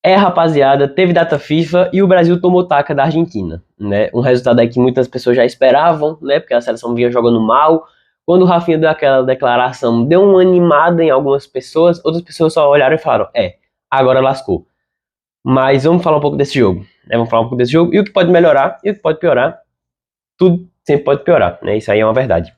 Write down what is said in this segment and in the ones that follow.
Rapaziada, teve data FIFA e o Brasil tomou taca da Argentina, né? Um resultado aí que muitas pessoas já esperavam, né? Porque a seleção vinha jogando mal. Quando o Rafinha deu aquela declaração, deu uma animada em algumas pessoas, outras pessoas só olharam e falaram, agora lascou. Mas vamos falar um pouco desse jogo, né? Vamos falar um pouco desse jogo e o que pode melhorar e o que pode piorar. Tudo sempre pode piorar, né? Isso aí é uma verdade.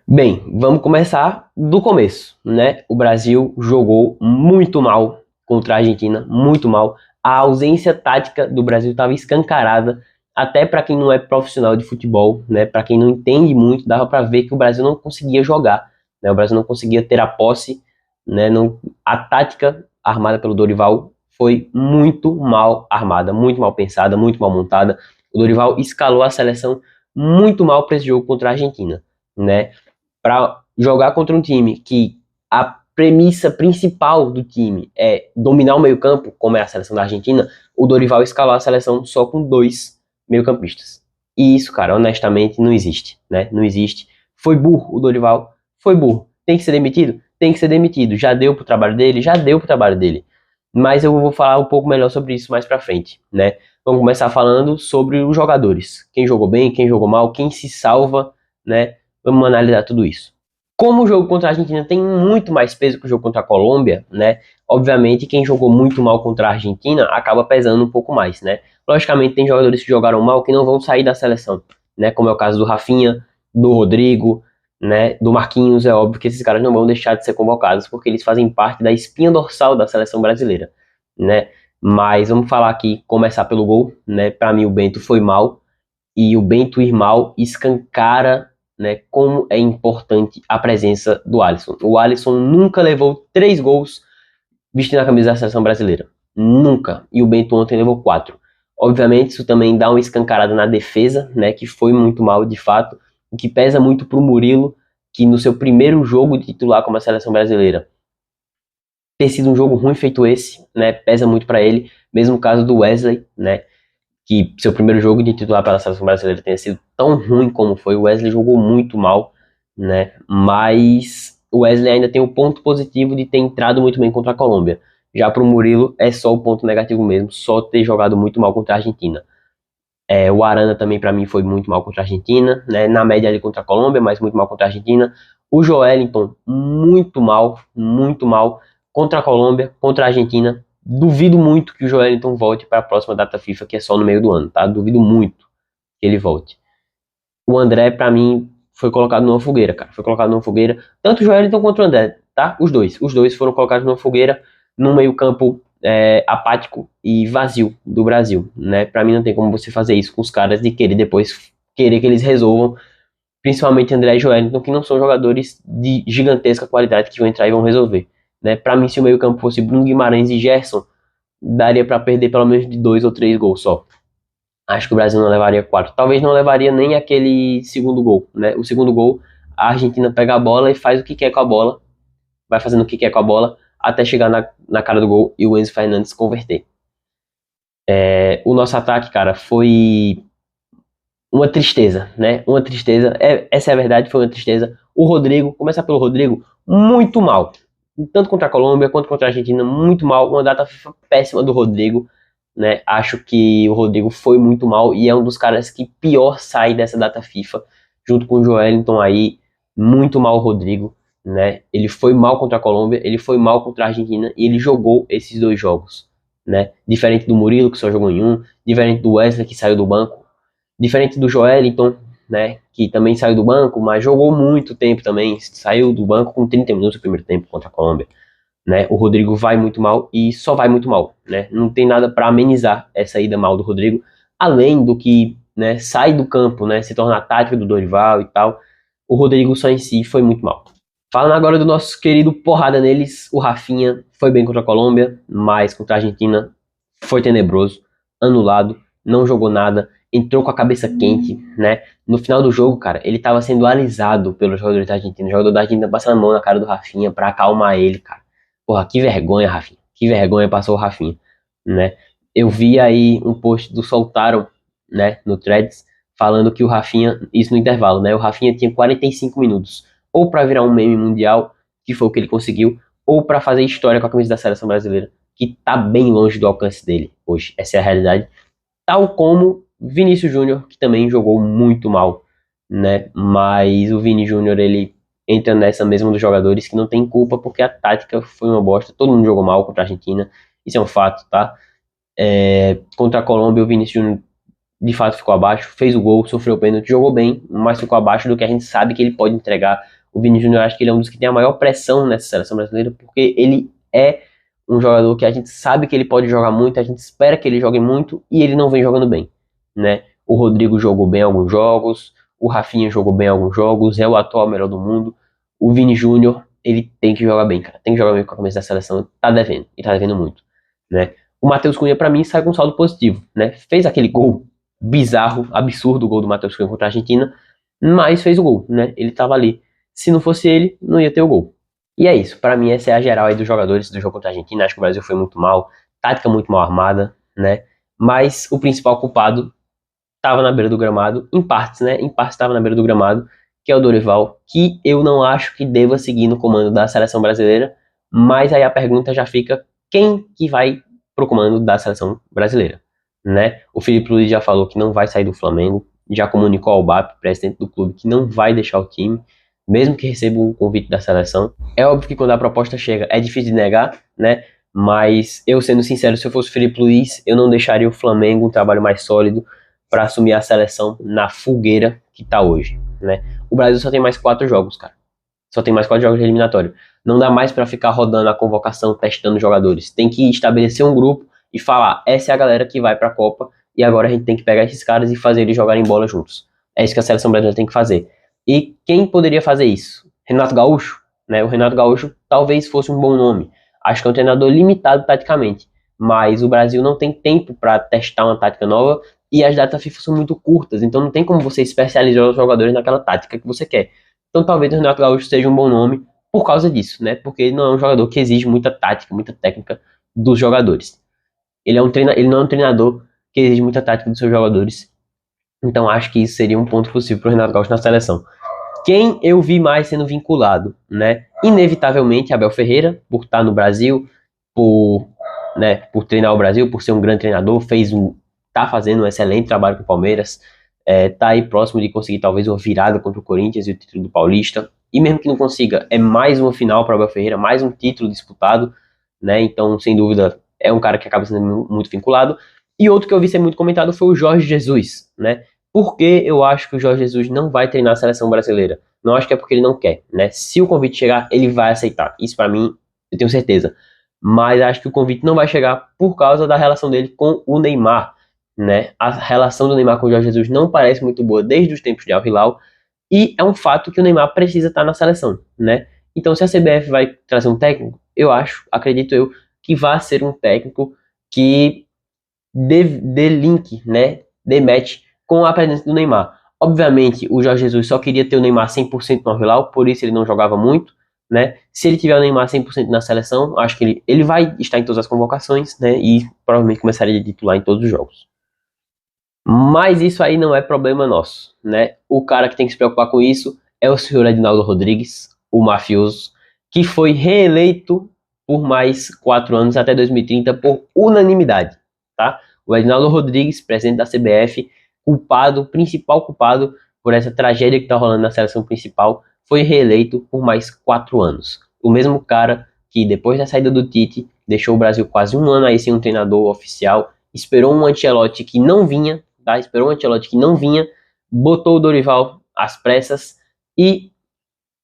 Bem, vamos começar do começo, né? O Brasil jogou muito mal contra a Argentina, muito mal. A ausência tática do Brasil estava escancarada, até para quem não é profissional de futebol, né? Para quem não entende muito, dava para ver que o Brasil não conseguia jogar, né? O Brasil não conseguia ter a posse, né? Não, a tática armada pelo Dorival foi muito mal armada, muito mal pensada, muito mal montada. O Dorival escalou a seleção muito mal para esse jogo contra a Argentina, né? Para jogar contra um time que a premissa principal do time é dominar o meio-campo, como é a seleção da Argentina, o Dorival escalou a seleção só com 2 meio-campistas. E isso, cara, honestamente, não existe, né? Não existe. Foi burro o Dorival, foi burro. Tem que ser demitido? Tem que ser demitido. Já deu pro trabalho dele? Já deu pro trabalho dele. Mas eu vou falar um pouco melhor sobre isso mais pra frente, né? Vamos começar falando sobre os jogadores. Quem jogou bem, quem jogou mal, quem se salva, né? Vamos analisar tudo isso. Como o jogo contra a Argentina tem muito mais peso que o jogo contra a Colômbia, né? Obviamente, quem jogou muito mal contra a Argentina acaba pesando um pouco mais, né? Logicamente, tem jogadores que jogaram mal que não vão sair da seleção, né? Como é o caso do Rafinha, do Rodrigo, né? Do Marquinhos. É óbvio que esses caras não vão deixar de ser convocados porque eles fazem parte da espinha dorsal da seleção brasileira, né? Mas vamos falar aqui, começar pelo gol, né? Para mim, o Bento foi mal e o Bento ir mal escancara, né, como é importante a presença do Alisson. O Alisson nunca levou 3 gols vestindo a camisa da seleção brasileira. Nunca. E o Bento ontem levou 4. Obviamente, isso também dá uma escancarada na defesa, né, que foi muito mal, de fato. O que pesa muito pro Murilo, que no seu primeiro jogo de titular como a seleção brasileira, ter sido um jogo ruim feito esse, né, pesa muito para ele. Mesmo caso do Wesley, né, que seu primeiro jogo de titular pela seleção brasileira tenha sido tão ruim como foi. O Wesley jogou muito mal, né? Mas o Wesley ainda tem o ponto positivo de ter entrado muito bem contra a Colômbia. Já para o Murilo é só o ponto negativo mesmo, só ter jogado muito mal contra a Argentina. O Arana também para mim foi muito mal contra a Argentina, né? Na média ali contra a Colômbia, mas muito mal contra a Argentina. O Joelinton muito mal contra a Colômbia, contra a Argentina. Duvido muito que o Joelinton volte para a próxima data FIFA, que é só no meio do ano, tá? Duvido muito que ele volte. O André, para mim, foi colocado numa fogueira, cara. Foi colocado numa fogueira. Tanto o Joelinton quanto o André, tá? Os dois foram colocados numa fogueira, num meio campo apático e vazio do Brasil, né? Para mim não tem como você fazer isso com os caras de querer depois querer que eles resolvam, principalmente André e Joelinton, que não são jogadores de gigantesca qualidade que vão entrar e vão resolver. Né? Para mim, se o meio campo fosse Bruno Guimarães e Gerson, daria para perder pelo menos de 2 ou 3 gols só. Acho que o Brasil não levaria 4. Talvez não levaria nem aquele segundo gol. Né? O segundo gol, a Argentina pega a bola e faz o que quer com a bola. Vai fazendo o que quer com a bola até chegar na cara do gol e o Enzo Fernandes converter. O nosso ataque, cara, foi uma tristeza, né? Uma tristeza. Essa é a verdade, foi uma tristeza. O Rodrigo, começar pelo Rodrigo, muito mal. Tanto contra a Colômbia quanto contra a Argentina, muito mal. Uma data péssima do Rodrigo, né? Acho que o Rodrigo foi muito mal e é um dos caras que pior sai dessa data FIFA, junto com o Joelinton aí. Muito mal o Rodrigo, né? Ele foi mal contra a Colômbia, ele foi mal contra a Argentina e ele jogou esses 2 jogos, né? Diferente do Murilo, que só jogou em um, diferente do Wesley, que saiu do banco, diferente do Joelinton, né, que também saiu do banco, mas jogou muito tempo também, saiu do banco com 30 minutos no primeiro tempo contra a Colômbia, né? O Rodrigo vai muito mal e só vai muito mal, né? Não tem nada para amenizar essa ida mal do Rodrigo, além do que, né, sai do campo, né, se torna a tática do Dorival e tal. O Rodrigo só em si foi muito mal. Falando agora do nosso querido porrada neles, o Rafinha foi bem contra a Colômbia, mas contra a Argentina foi tenebroso, anulado, não jogou nada, entrou com a cabeça quente, né? No final do jogo, cara, ele tava sendo alisado pelos jogadores da Argentina. O jogador da Argentina passando a mão na cara do Rafinha pra acalmar ele, cara. Porra, que vergonha, Rafinha. Que vergonha passou o Rafinha, né? Eu vi aí um post do Soltaram, né, no Threads, falando que o Rafinha, isso no intervalo, né? O Rafinha tinha 45 minutos, ou pra virar um meme mundial, que foi o que ele conseguiu, ou pra fazer história com a camisa da seleção brasileira, que tá bem longe do alcance dele hoje. Essa é a realidade. Tal como Vinícius Júnior, que também jogou muito mal, né? Mas o Vini Júnior, ele entra nessa mesma dos jogadores que não tem culpa porque a tática foi uma bosta. Todo mundo jogou mal contra a Argentina, isso é um fato, tá? Contra a Colômbia, o Vinícius Júnior de fato ficou abaixo, fez o gol, sofreu o pênalti, jogou bem, mas ficou abaixo do que a gente sabe que ele pode entregar. O Vini Júnior, acho que ele é um dos que tem a maior pressão nessa seleção brasileira, porque ele é um jogador que a gente sabe que ele pode jogar muito, a gente espera que ele jogue muito, e ele não vem jogando bem, né? O Rodrigo jogou bem alguns jogos, o Rafinha jogou bem alguns jogos, é o atual melhor do mundo. O Vini Júnior, ele tem que jogar bem, cara, tem que jogar bem com a camisa da seleção, tá devendo, e tá devendo muito, né? O Matheus Cunha, pra mim, sai com um saldo positivo, né? Fez aquele gol bizarro, absurdo o gol do Matheus Cunha contra a Argentina, mas fez o gol, né? Ele tava ali. Se não fosse ele, não ia ter o gol. E é isso, para mim essa é a geral aí dos jogadores do jogo contra a Argentina. Acho que o Brasil foi muito mal, tática muito mal armada, né? Mas o principal culpado estava na beira do gramado, em partes, né? Em partes estava na beira do gramado, que é o Dorival, que eu não acho que deva seguir no comando da seleção brasileira, mas aí a pergunta já fica, quem que vai pro comando da seleção brasileira? Né? O Felipe Luiz já falou que não vai sair do Flamengo, já comunicou ao BAP, presidente do clube, que não vai deixar o time, mesmo que receba o convite da seleção. É óbvio que quando a proposta chega é difícil de negar, né? Mas eu, sendo sincero, se eu fosse o Felipe Luiz, eu não deixaria o Flamengo um trabalho mais sólido para assumir a seleção na fogueira que tá hoje, né? O Brasil só tem mais 4 jogos, cara. Só tem mais 4 jogos de eliminatório. Não dá mais para ficar rodando a convocação, testando jogadores. Tem que estabelecer um grupo e falar, essa é a galera que vai pra Copa e agora a gente tem que pegar esses caras e fazer eles jogarem bola juntos. É isso que a seleção brasileira tem que fazer. E quem poderia fazer isso? Renato Gaúcho, né? O Renato Gaúcho talvez fosse um bom nome. Acho que é um treinador limitado taticamente, mas o Brasil não tem tempo para testar uma tática nova e as datas FIFA são muito curtas, então não tem como você especializar os jogadores naquela tática que você quer. Então talvez o Renato Gaúcho seja um bom nome por causa disso, né? Porque ele não é um jogador que exige muita tática, muita técnica dos jogadores. Ele não é um treinador que exige muita tática dos seus jogadores. Então acho que isso seria um ponto possível para o Renato Gaúcho na seleção. Quem eu vi mais sendo vinculado, né? Inevitavelmente Abel Ferreira, por estar no Brasil, por treinar o Brasil, por ser um grande treinador, tá fazendo um excelente trabalho com o Palmeiras, tá aí próximo de conseguir talvez uma virada contra o Corinthians e o título do Paulista. E mesmo que não consiga, é mais uma final para o Abel Ferreira, mais um título disputado, né? Então, sem dúvida, é um cara que acaba sendo muito vinculado. E outro que eu vi ser muito comentado foi o Jorge Jesus, né? Por que eu acho que o Jorge Jesus não vai treinar a seleção brasileira? Não acho que é porque ele não quer, né? Se o convite chegar, ele vai aceitar. Isso para mim, eu tenho certeza. Mas acho que o convite não vai chegar por causa da relação dele com o Neymar, né? A relação do Neymar com o Jorge Jesus não parece muito boa desde os tempos de Al Hilal. E é um fato que o Neymar precisa estar na seleção, né? Então, se a CBF vai trazer um técnico, acredito eu, que vai ser um técnico que dê link, né? Dê match com a presença do Neymar. Obviamente, o Jorge Jesus só queria ter o Neymar 100% no Al-Hilal, por isso ele não jogava muito, né? Se ele tiver o Neymar 100% na seleção, acho que ele vai estar em todas as convocações, né? E provavelmente começaria a titular em todos os jogos. Mas isso aí não é problema nosso, né? O cara que tem que se preocupar com isso é o senhor Edinaldo Rodrigues, o mafioso, que foi reeleito por mais 4 anos até 2030 por unanimidade, tá? O Edinaldo Rodrigues, presidente da CBF, principal culpado por essa tragédia que está rolando na seleção principal, foi reeleito por mais 4 anos. O mesmo cara que, depois da saída do Tite, deixou o Brasil quase um ano aí sem um treinador oficial, esperou um Ancelotti que não vinha, tá? Botou o Dorival às pressas e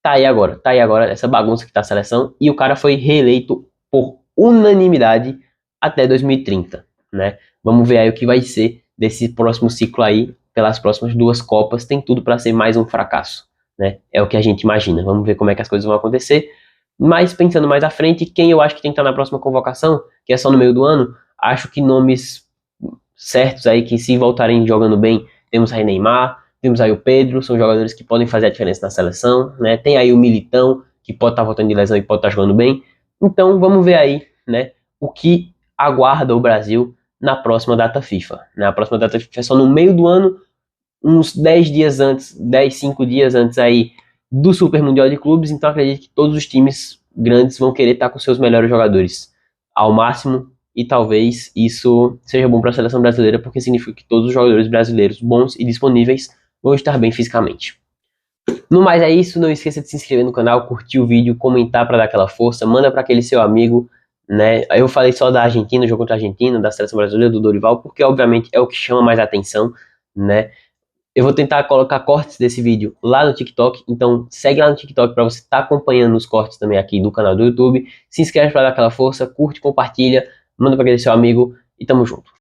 tá aí agora essa bagunça que tá a seleção, e o cara foi reeleito por unanimidade até 2030, né? Vamos ver aí o que vai ser desse próximo ciclo aí, pelas próximas 2 Copas, tem tudo para ser mais um fracasso, né? É o que a gente imagina. Vamos ver como é que as coisas vão acontecer. Mas pensando mais à frente, quem eu acho que tem que estar na próxima convocação, que é só no meio do ano, acho que nomes certos aí que, se voltarem jogando bem, temos aí Neymar, temos aí o Pedro, são jogadores que podem fazer a diferença na seleção, né? Tem aí o Militão, que pode estar voltando de lesão e pode estar jogando bem. Então vamos ver aí, né, o que aguarda o Brasil na próxima data FIFA. Na próxima data FIFA é só no meio do ano, uns 5 dias antes aí do Super Mundial de Clubes, então acredito que todos os times grandes vão querer estar com seus melhores jogadores ao máximo e talvez isso seja bom para a seleção brasileira, porque significa que todos os jogadores brasileiros bons e disponíveis vão estar bem fisicamente. No mais é isso, não esqueça de se inscrever no canal, curtir o vídeo, comentar para dar aquela força, manda para aquele seu amigo, né? Eu falei só da Argentina, o jogo contra a Argentina, da seleção brasileira, do Dorival, porque obviamente é o que chama mais atenção, né? Eu vou tentar colocar cortes desse vídeo lá no TikTok, então segue lá no TikTok para você estar acompanhando os cortes também aqui do canal do YouTube. Se inscreve para dar aquela força, curte, compartilha, manda para aquele seu amigo e tamo junto.